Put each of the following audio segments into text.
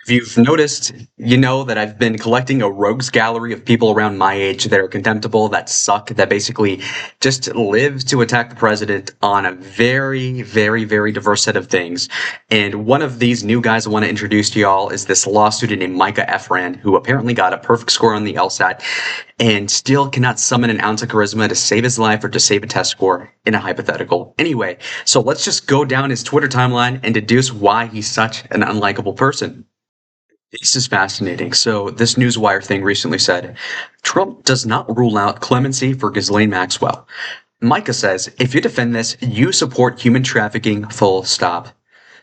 If you've noticed, you know that I've been collecting a rogues gallery of people around my age that are contemptible, that suck, that basically just live to attack the president on a very, very, very diverse set of things. And one of these new guys I want to introduce to y'all is this law student named Micah Efran, who apparently got a perfect score on the LSAT and still cannot summon an ounce of charisma to save his life or to save a test score in a hypothetical. Anyway, so let's just go down his Twitter timeline and deduce why he's such an unlikable person. This is fascinating. So, this Newswire thing recently said Trump does not rule out clemency for Ghislaine Maxwell. Micah says, if you defend this, you support human trafficking, full stop.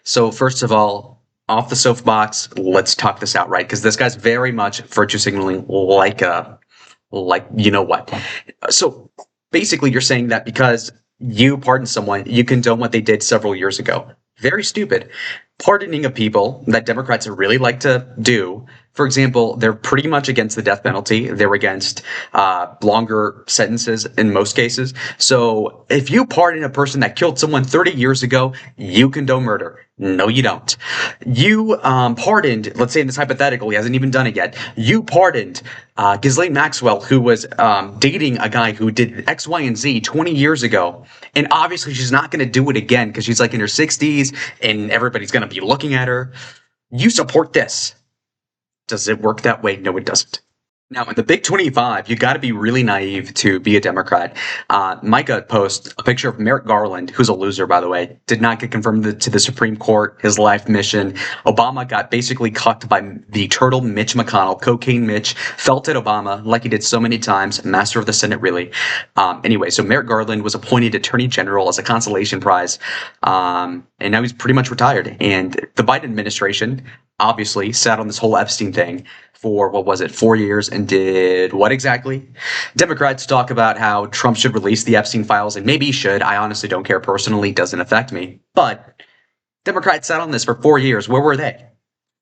So, first of all, off the soapbox, let's talk this out, right? Because this guy's very much virtue signaling like, you know what. So, basically, you're saying that because you pardon someone, you condone what they did several years ago. Very stupid. Pardoning of people that Democrats really like to do. For example, they're pretty much against the death penalty. They're against longer sentences in most cases. So if you pardon a person that killed someone 30 years ago, you condone murder. No, you don't. You pardoned, let's say in this hypothetical, he hasn't even done it yet. You pardoned Ghislaine Maxwell, who was dating a guy who did X, Y, and Z 20 years ago. And obviously she's not going to do it again because she's like in her 60s and everybody's going to be looking at her. You support this. Does it work that way? No, it doesn't. Now, in the Big 25, you got to be really naive to be a Democrat. Micah posts a picture of Merrick Garland, who's a loser, by the way, did not get confirmed to the Supreme Court, his life mission. Obama got basically cucked by the turtle Mitch McConnell. Cocaine Mitch felt at Obama like he did so many times, master of the Senate, really. Anyway, so Merrick Garland was appointed Attorney General as a consolation prize, and now he's pretty much retired. And the Biden administration obviously sat on this whole Epstein thing for, what was it, 4 years and did what exactly? Democrats talk about how Trump should release the Epstein files, and maybe he should. I honestly don't care personally. It doesn't affect me. But Democrats sat on this for 4 years. Where were they?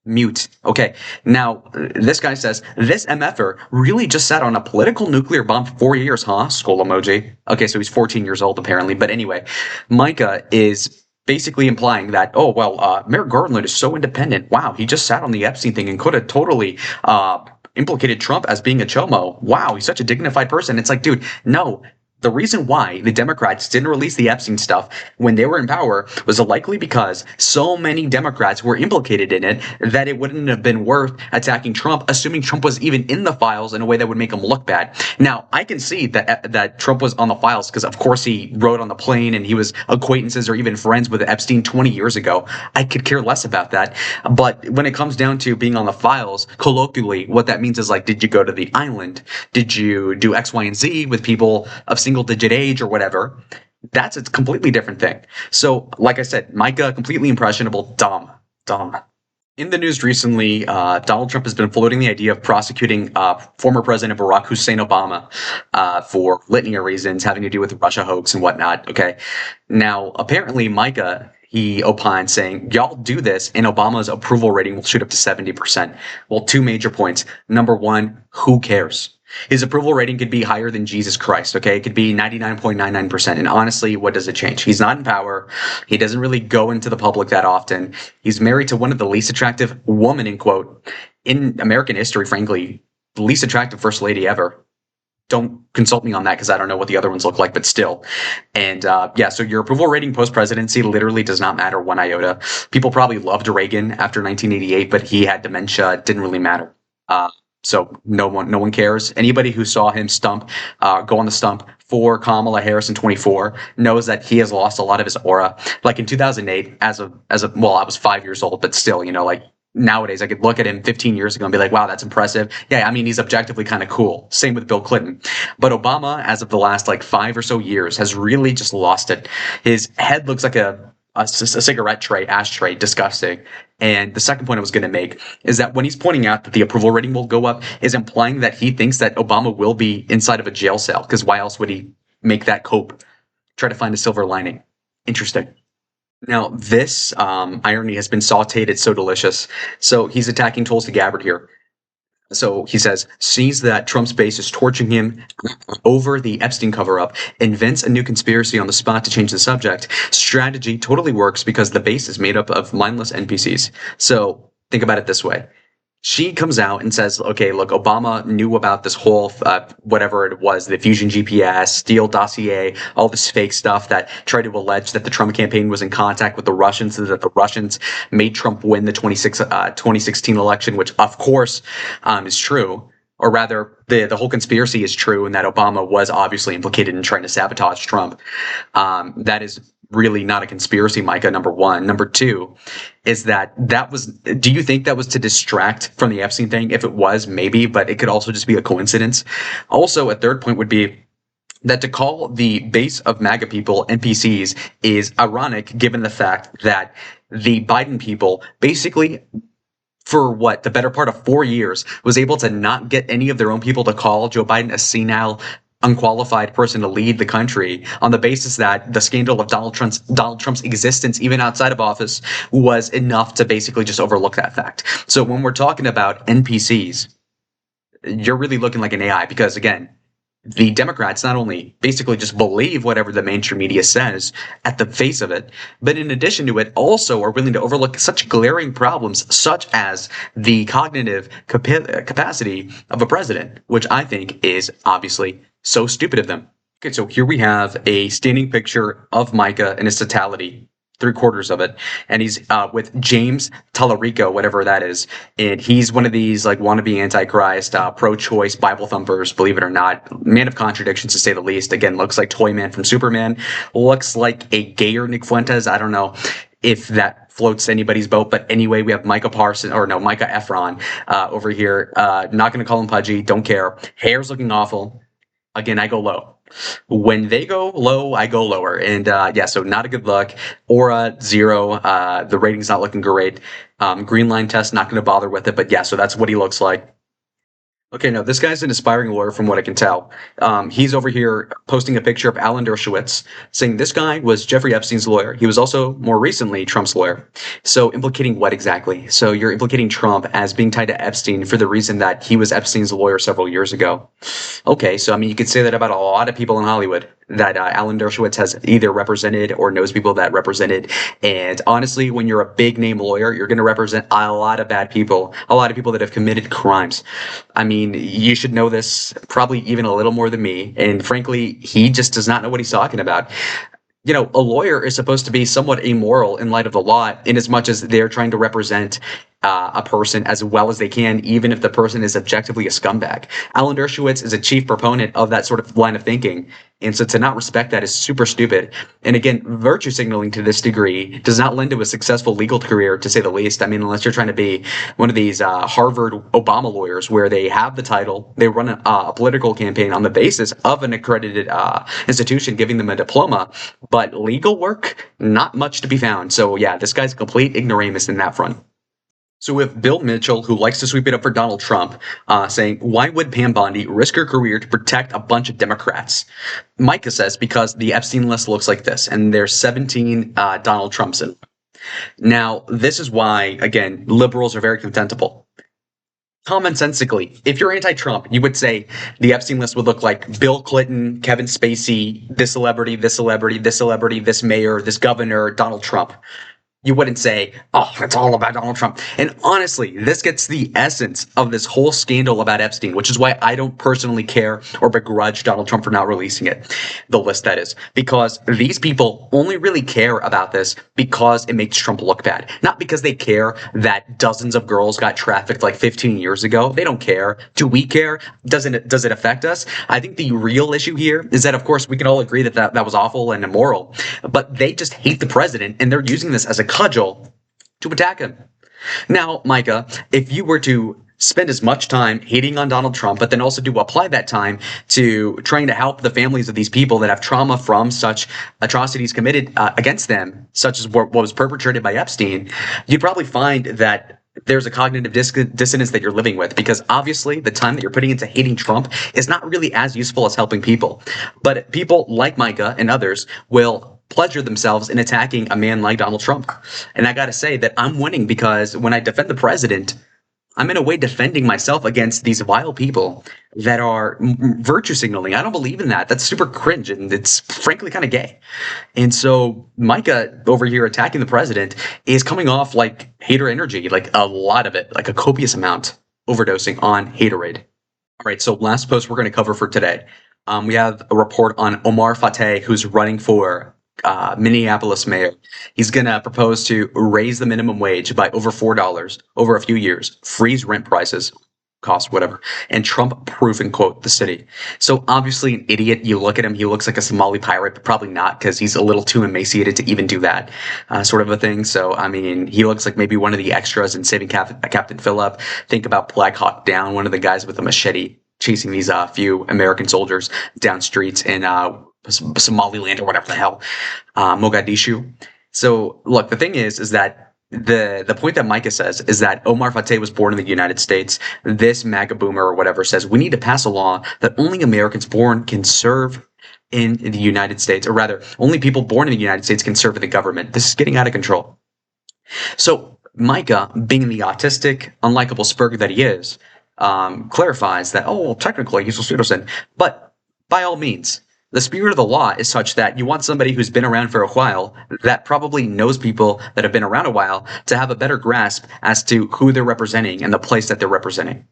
Mute. Okay. Now, this guy says, this MFer really just sat on a political nuclear bomb for 4 years, huh? Skull emoji. Okay, so he's 14 years old, apparently. But anyway, Micah is basically implying that, oh, well, Merrick Garland is so independent. Wow, he just sat on the Epstein thing and could have totally implicated Trump as being a chomo. Wow, he's such a dignified person. It's like, dude, no. The reason why the Democrats didn't release the Epstein stuff when they were in power was likely because so many Democrats were implicated in it that it wouldn't have been worth attacking Trump, assuming Trump was even in the files in a way that would make him look bad. Now, I can see that Trump was on the files because, of course, he rode on the plane and he was acquaintances or even friends with Epstein 20 years ago. I could care less about that. But when it comes down to being on the files, colloquially, what that means is like, did you go to the island? Did you do X, Y, and Z with people of single digit age or whatever? That's a completely different thing. So, like I said, Micah, completely impressionable, dumb. In the news recently, Donald Trump has been floating the idea of prosecuting former President Barack Hussein Obama for litany of reasons having to do with the Russia hoax and whatnot. Okay. Now, apparently, Micah, he opined saying, y'all do this and Obama's approval rating will shoot up to 70%. Well, two major points. Number one, who cares? His approval rating could be higher than Jesus Christ, okay? It could be 99.99%. And honestly, what does it change? He's not in power. He doesn't really go into the public that often. He's married to one of the least attractive women, in quote, in American history, frankly, the least attractive first lady ever. Don't consult me on that because I don't know what the other ones look like, but still. And yeah, so your approval rating post-presidency literally does not matter one iota. People probably loved Reagan after 1988, but he had dementia. It didn't really matter. So no one cares. Anybody who saw him go on the stump for Kamala Harris in 24 knows that he has lost a lot of his aura. Like in 2008, well, I was 5 years old, but still, like nowadays I could look at him 15 years ago and be like, wow, that's impressive. Yeah, I mean, he's objectively kind of cool. Same with Bill Clinton. But Obama, as of the last like 5 or so years, has really just lost it. His head looks like a cigarette tray, ashtray, disgusting. And the second point I was going to make is that when he's pointing out that the approval rating will go up, is implying that he thinks that Obama will be inside of a jail cell, because why else would he make that cope? Try to find a silver lining. Interesting. Now, this irony has been sauteed. It's so delicious. So he's attacking Tulsi Gabbard here. So he says, sees that Trump's base is torching him over the Epstein cover-up, invents a new conspiracy on the spot to change the subject. Strategy totally works because the base is made up of mindless NPCs. So Think about it this way. She comes out and says, okay, look, Obama knew about this whole, whatever it was, the Fusion GPS, Steele dossier, all this fake stuff that tried to allege that the Trump campaign was in contact with the Russians, and that the Russians made Trump win the 2016 election, which of course is true. Or rather, the whole conspiracy is true, and that Obama was obviously implicated in trying to sabotage Trump. That is really not a conspiracy, Micah, number one. Number two is that was, do you think that was to distract from the Epstein thing? If it was, maybe, but it could also just be a coincidence. Also, a third point would be that to call the base of MAGA people NPCs is ironic, given the fact that the Biden people basically, for what, the better part of 4 years, was able to not get any of their own people to call Joe Biden a senile, unqualified person to lead the country, on the basis that the scandal of Donald Trump's existence, even outside of office, was enough to basically just overlook that fact. So when we're talking about NPCs, you're really looking like an AI, because again, the Democrats not only basically just believe whatever the mainstream media says at the face of it, but in addition to it, also are willing to overlook such glaring problems, such as the cognitive capacity of a president, which I think is obviously so stupid of them. Okay, so here we have a standing picture of Micah in its totality, 3/4 of it, and he's with James Tallarico, whatever that is, and he's one of these like wannabe antichrist, pro-choice Bible thumpers, believe it or not, man of contradictions to say the least. Again, looks like Toyman from Superman, looks like a gayer Nick Fuentes. I don't know if that floats anybody's boat, but anyway, we have Micah Efron over here. Not going to call him pudgy, don't care. Hair's looking awful. Again, I go low. When they go low, I go lower. And yeah, so not a good look. Aura, 0. The rating's not looking great. Green line test, not going to bother with it. But yeah, so that's what he looks like. Okay, no, this guy's an aspiring lawyer from what I can tell. He's over here posting a picture of Alan Dershowitz, saying this guy was Jeffrey Epstein's lawyer. He was also, more recently, Trump's lawyer. So implicating what exactly? So you're implicating Trump as being tied to Epstein for the reason that he was Epstein's lawyer several years ago. Okay, so I mean, you could say that about a lot of people in Hollywood, that Alan Dershowitz has either represented or knows people that represented. And honestly, when you're a big name lawyer, you're going to represent a lot of bad people, a lot of people that have committed crimes. I mean, you should know this probably even a little more than me. And frankly, he just does not know what he's talking about. You know, a lawyer is supposed to be somewhat amoral in light of the law, in as much as they're trying to represent a person as well as they can, even if the person is objectively a scumbag. Alan Dershowitz is a chief proponent of that sort of line of thinking. And so to not respect that is super stupid. And again, virtue signaling to this degree does not lend to a successful legal career, to say the least. I mean, unless you're trying to be one of these Harvard Obama lawyers where they have the title, they run a political campaign on the basis of an accredited institution giving them a diploma, but legal work, not much to be found. So yeah, this guy's a complete ignoramus in that front. So we have Bill Mitchell, who likes to sweep it up for Donald Trump, saying, why would Pam Bondi risk her career to protect a bunch of Democrats? Micah says, because the Epstein list looks like this, and there's 17 Donald Trumps in. Now, this is why, again, liberals are very contemptible. Commonsensically, if you're anti-Trump, you would say the Epstein list would look like Bill Clinton, Kevin Spacey, this celebrity, this celebrity, this celebrity, this mayor, this governor, Donald Trump. You wouldn't say, oh, it's all about Donald Trump. And honestly, this gets the essence of this whole scandal about Epstein, which is why I don't personally care or begrudge Donald Trump for not releasing it, the list that is, because these people only really care about this because it makes Trump look bad, not because they care that dozens of girls got trafficked like 15 years ago. They don't care. Do we care? Does it affect us? I think the real issue here is that, of course, we can all agree that was awful and immoral, but they just hate the president, and they're using this as a cudgel to attack him. Now, Micah, if you were to spend as much time hating on Donald Trump, but then also to apply that time to trying to help the families of these people that have trauma from such atrocities committed against them, such as what was perpetrated by Epstein, you'd probably find that there's a cognitive dissonance that you're living with, because obviously the time that you're putting into hating Trump is not really as useful as helping people. But people like Micah and others will pleasure themselves in attacking a man like Donald Trump. And I got to say that I'm winning, because when I defend the president, I'm in a way defending myself against these vile people that are virtue signaling. I don't believe in that. That's super cringe and it's frankly kind of gay. And so Micah over here attacking the president is coming off like hater energy, like a lot of it, like a copious amount, overdosing on haterade. All right, so last post we're going to cover for today. We have a report on Omar Fateh, who's running for Minneapolis mayor. He's going to propose to raise the minimum wage by over $4 over a few years, freeze rent prices, cost whatever, and Trump-proof and quote the city. So obviously an idiot. You look at him, he looks like a Somali pirate, but probably not because he's a little too emaciated to even do that sort of a thing. So I mean, he looks like maybe one of the extras in Saving Captain Phillip. Think about Black Hawk Down, one of the guys with a machete chasing these few American soldiers down streets in Somaliland or whatever the hell, Mogadishu. So look, the thing is that the point that Micah says is that Omar Fateh was born in the United States. This MAGA boomer or whatever says we need to pass a law that only Americans born can serve in the United States, or rather, only people born in the United States can serve in the government. This is getting out of control. So Micah, being the autistic, unlikable spurg that he is, clarifies that, oh, well, technically he's a citizen, but by all means, the spirit of the law is such that you want somebody who's been around for a while, that probably knows people that have been around a while, to have a better grasp as to who they're representing and the place that they're representing.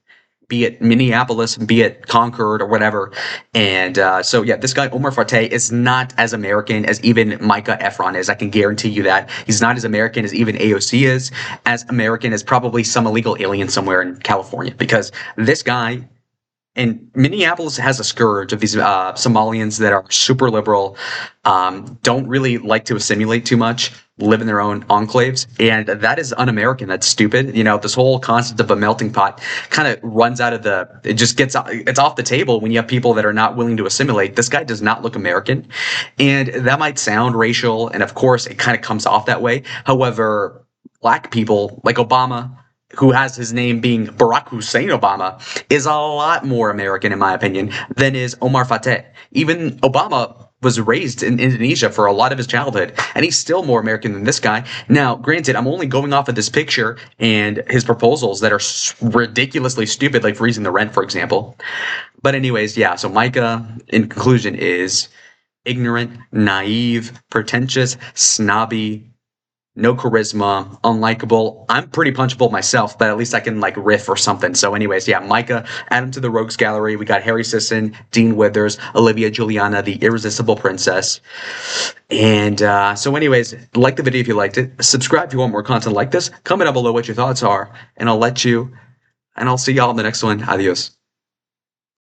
Be it Minneapolis, be it Concord or whatever. And so, yeah, this guy, Omar Fateh, is not as American as even Micah Efron is. I can guarantee you that. He's not as American as even AOC is, as American as probably some illegal alien somewhere in California. Because this guy, and Minneapolis has a scourge of these Somalians that are super liberal, don't really like to assimilate too much, live in their own enclaves, and that is un-American. That's stupid. You know, this whole concept of a melting pot kind of runs out of it just it's off the table when you have people that are not willing to assimilate. This guy does not look American, and that might sound racial, and of course it kind of comes off that way. However, black people like Obama, who has his name being Barack Hussein Obama, is a lot more American, in my opinion, than is Omar Fateh. Even Obama was raised in Indonesia for a lot of his childhood, and he's still more American than this guy. Now, granted, I'm only going off of this picture and his proposals that are ridiculously stupid, like freezing the rent, for example. But anyways, yeah, so Micah, in conclusion, is ignorant, naive, pretentious, snobby, no charisma, unlikable. I'm pretty punchable myself, but at least I can like riff or something. So anyways, yeah, Micah, add him to the Rogues Gallery. We got Harry Sisson, Dean Withers, Olivia Juliana, the Irresistible Princess. And so anyways, like the video if you liked it. Subscribe if you want more content like this. Comment down below what your thoughts are, and I'll see y'all in the next one. Adios.